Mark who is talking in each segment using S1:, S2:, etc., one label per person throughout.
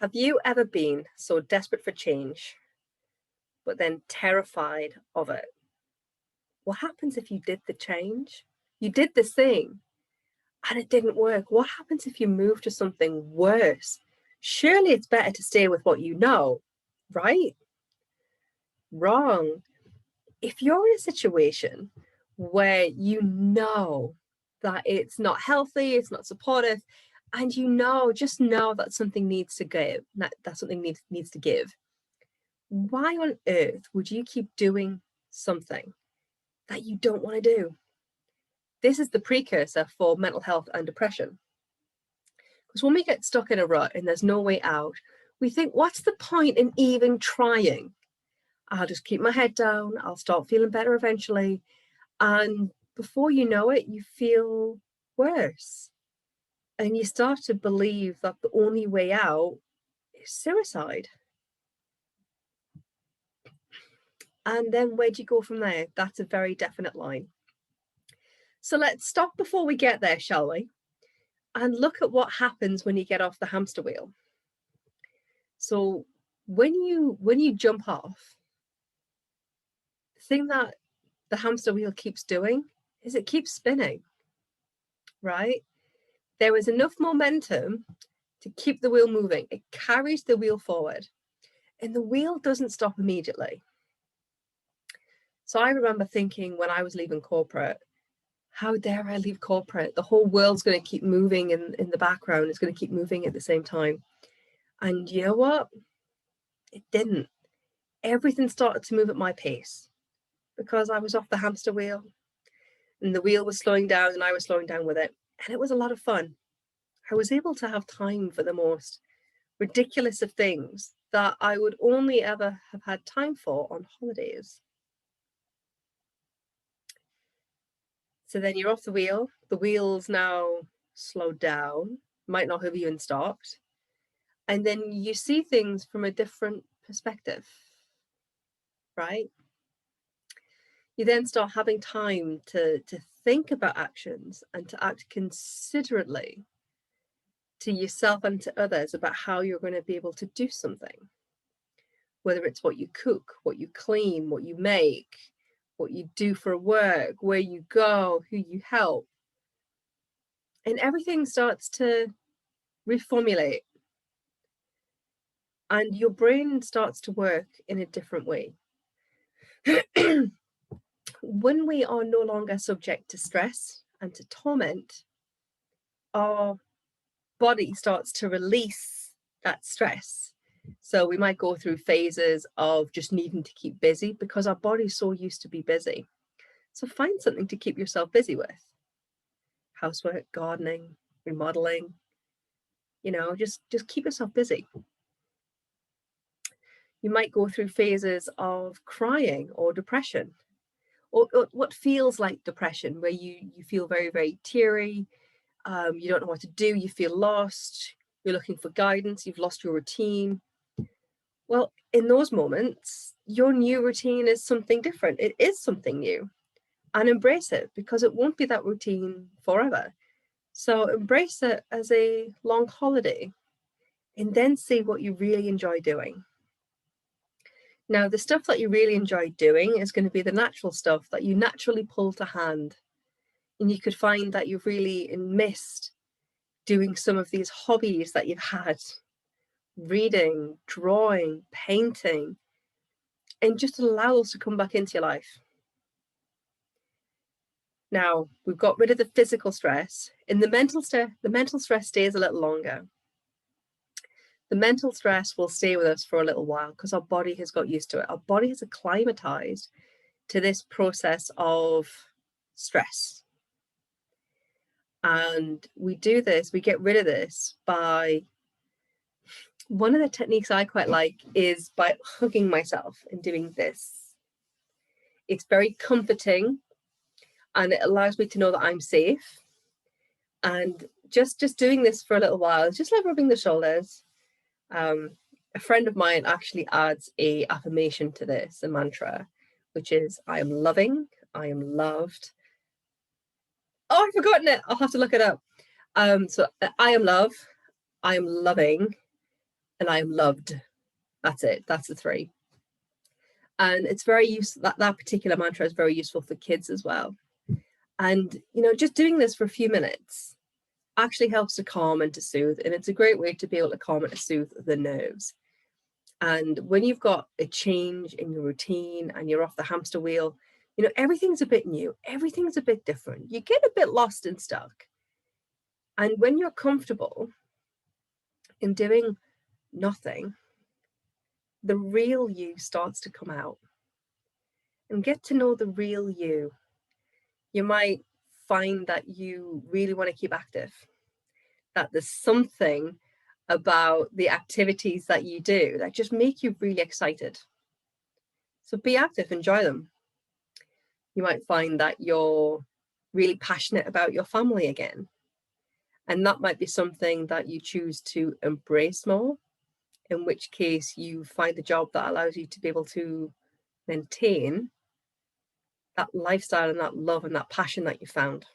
S1: Have you ever been so desperate for change, but then terrified of it? What happens if you did the change? You did this thing and it didn't work. What happens if you move to something worse? Surely it's better to stay with what you know, right? Wrong. If you're in a situation where you know that it's not healthy, it's not supportive, and you know, just know that something needs to give, that something needs to give, why on earth would you keep doing something that you don't want to do? This is the precursor for mental health and depression. Because when we get stuck in a rut and there's no way out, we think, what's the point in even trying? I'll just keep my head down. I'll start feeling better eventually. And before you know it, you feel worse. And you start to believe that the only way out is suicide. And then where do you go from there? That's a very definite line. So let's stop before we get there, shall we? And look at what happens when you get off the hamster wheel. So when you jump off, the thing that the hamster wheel keeps doing is it keeps spinning, right? There is enough momentum to keep the wheel moving. It carries the wheel forward, and the wheel doesn't stop immediately. So I remember thinking when I was leaving corporate, how dare I leave corporate? The whole world's going to keep moving in the background. It's going to keep moving at the same time. And you know what? It didn't. Everything started to move at my pace because I was off the hamster wheel and the wheel was slowing down and I was slowing down with it. And it was a lot of fun. I was able to have time for the most ridiculous of things that I would only ever have had time for on holidays. So then you're off the wheel. The wheel's now slowed down, might not have even stopped. And then you see things from a different perspective, right? You then start having time to think about actions and to act considerately to yourself and to others about how you're going to be able to do something. Whether it's what you cook, what you clean, what you make, what you do for work, where you go, who you help. And everything starts to reformulate. And your brain starts to work in a different way. When we are no longer subject to stress and to torment, our body starts to release that stress. So we might go through phases of just needing to keep busy because our body's so used to be busy. So find something to keep yourself busy with. Housework, gardening, remodeling, just keep yourself busy. You might go through phases of crying or depression, or what feels like depression, where you feel very, very teary. You don't know what to do. You feel lost. You're looking for guidance. You've lost your routine. Well, in those moments, your new routine is something different. It is something new, and embrace it because it won't be that routine forever. So embrace it as a long holiday and then see what you really enjoy doing. Now, the stuff that you really enjoy doing is going to be the natural stuff that you naturally pull to hand. And you could find that you've really missed doing some of these hobbies that you've had, reading, drawing, painting, and just allow those to come back into your life. Now, we've got rid of the physical stress, and the mental stress stays a little longer. The mental stress will stay with us for a little while because our body has got used to it. Our body has acclimatized to this process of stress. And we do this, we get rid of this by, one of the techniques I quite like is by hugging myself and doing this. It's very comforting and it allows me to know that I'm safe. And just doing this for a little while, just like rubbing the shoulders. A friend of mine actually adds a affirmation to this, a mantra, which is, I am loving, I am loved. Oh, I've forgotten it. I'll have to look it up. So I am love, I am loving, and I am loved. That's it. That's the three. And it's very useful. That particular mantra is very useful for kids as well. And, just doing this for a few minutes actually helps to calm and to soothe. And it's a great way to be able to calm and to soothe the nerves. And when you've got a change in your routine and you're off the hamster wheel, everything's a bit new. Everything's a bit different. You get a bit lost and stuck. And when you're comfortable in doing nothing, the real you starts to come out. And get to know the real you. You might find that you really want to keep active, that there's something about the activities that you do that just make you really excited. So be active, enjoy them. You might find that you're really passionate about your family again. And that might be something that you choose to embrace more, in which case you find a job that allows you to be able to maintain that lifestyle and that love and that passion that you found.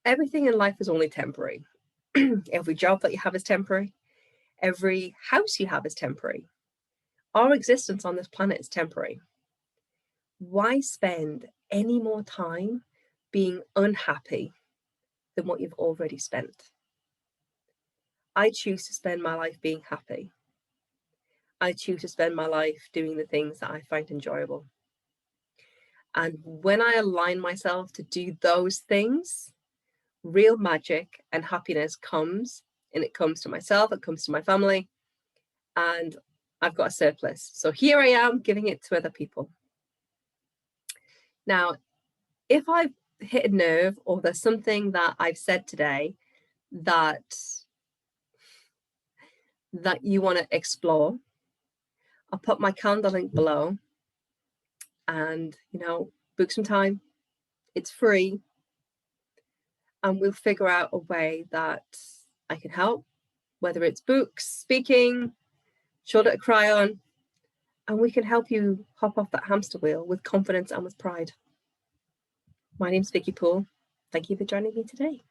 S1: Everything in life is only temporary. Every job that you have is temporary. Every house you have is temporary. Our existence on this planet is temporary. Why spend any more time being unhappy than what you've already spent? I choose to spend my life being happy. I choose to spend my life doing the things that I find enjoyable. And when I align myself to do those things, real magic and happiness comes, and it comes to myself, it comes to my family, and I've got a surplus. So here I am giving it to other people. Now, if I've hit a nerve or there's something that I've said today that you want to explore, I'll put my calendar link below and, book some time. It's free. And we'll figure out a way that I can help, whether it's books, speaking, shoulder to cry on, and we can help you hop off that hamster wheel with confidence and with pride. My name's Vicky Poole. Thank you for joining me today.